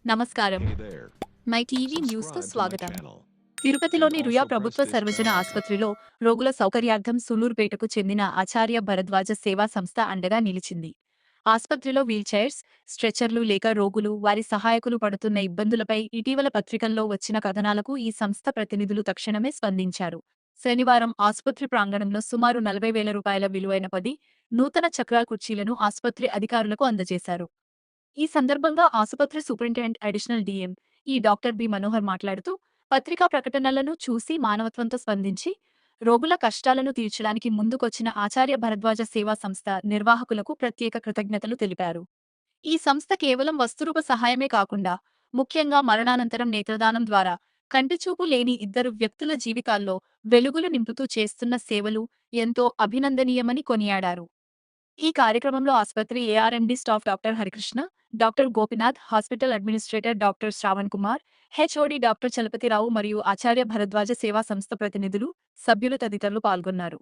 నమస్కారం. My TV న్యూస్కు స్వాగతం. తిరుపతిలోని రుయా ప్రభుత్వ సర్వజన ఆసుపత్రిలో రోగుల సౌకర్యార్థం సూలూరుపేటకు చెందిన ఆచార్య భరద్వాజ సేవా సంస్థ అండగా నిలిచింది. ఆసుపత్రిలో వీల్చైర్స్, స్ట్రెచర్లు లేక రోగులు, వారి సహాయకులు పడుతున్న ఇబ్బందులపై ఇటీవల పత్రికల్లో వచ్చిన కథనాలకు ఈ సంస్థ ప్రతినిధులు తక్షణమే స్పందించారు. శనివారం ఆసుపత్రి ప్రాంగణంలో సుమారు 40,000 రూపాయల విలువైన 10 నూతన చక్రాల కుర్చీలను ఆసుపత్రి అధికారులకు అందజేశారు. ఈ సందర్భంగా ఆసుపత్రి superintendent additional DM doctor B Manohar మాట్లాడుతూ, పత్రికా ప్రకటనలను చూసి మానవత్వంతో స్పందించి రోగుల కష్టాలను తీర్చడానికి ముందుకొచ్చిన ఆచార్య భరద్వాజ సేవా సంస్థ నిర్వాహకులకు ప్రత్యేక కృతజ్ఞతలు తెలిపారు. ఈ సంస్థ కేవలం వస్తురూప సహాయమే కాకుండా ముఖ్యంగా మరణానంతరం నేత్రదానం ద్వారా కంటిచూపు లేని ఇద్దరు వ్యక్తుల జీవితాల్లో వెలుగులు నింపుతూ చేస్తున్న సేవలు ఎంతో అభినందనీయమని కొనియాడారు. ఈ కార్యక్రమంలో ఆసుపత్రి ARMD staff doctor Harikrishna, doctor Gopinath, hospital administrator doctor Shravan Kumar, HOD doctor Chalapathi Rao మరియు ఆచార్య భరద్వాజ సేవా సంస్థ ప్రతినిధులు, సభ్యులు తదితరులు పాల్గొన్నారు.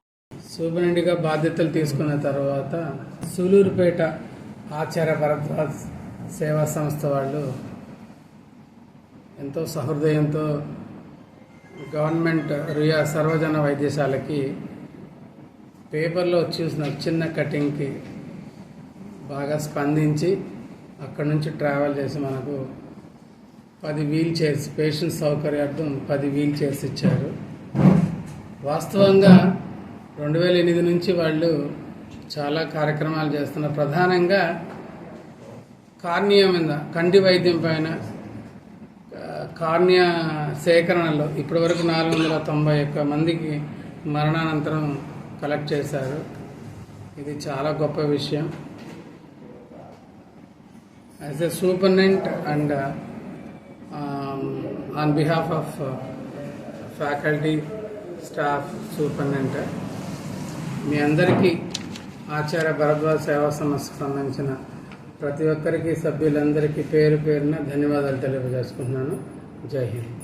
సూపరింటెండెంట్గా బాధ్యతలు తీసుకున్న తర్వాత సూలూరుపేట ఆచార్య భరద్వాజ సేవా సంస్థ వాళ్ళు ఎంతో సహృదయంతో గవర్నమెంట్ రుయా సర్వజన వైద్యశాలకి పేపర్లో చూసిన చిన్న కటింగ్కి బాగా స్పందించి అక్కడ నుంచి ట్రావెల్ చేసి మనకు 10 వీల్ చైర్స్, పేషెంట్ సౌకర్యార్థం 10 వీల్ చైర్స్ ఇచ్చారు. వాస్తవంగా 2008 నుంచి వాళ్ళు చాలా కార్యక్రమాలు చేస్తున్నారు. ప్రధానంగా కార్నియా మీద, కంటి వైద్యం పైన, కార్నియా సేకరణలో ఇప్పటివరకు 491 మందికి మరణానంతరం కలెక్ట్ చేశారు. ఇది చాలా గొప్ప విషయం. As a superintendent and on behalf of faculty, staff, superintendent మీ అందరికీ ఆచార్య భరద్వాజ సేవా సంస్థకు సంబంధించిన ప్రతి ఒక్కరికి, సభ్యులందరికీ పేరు పేరున ధన్యవాదాలు తెలియజేసుకుంటున్నాను. జై హింద్.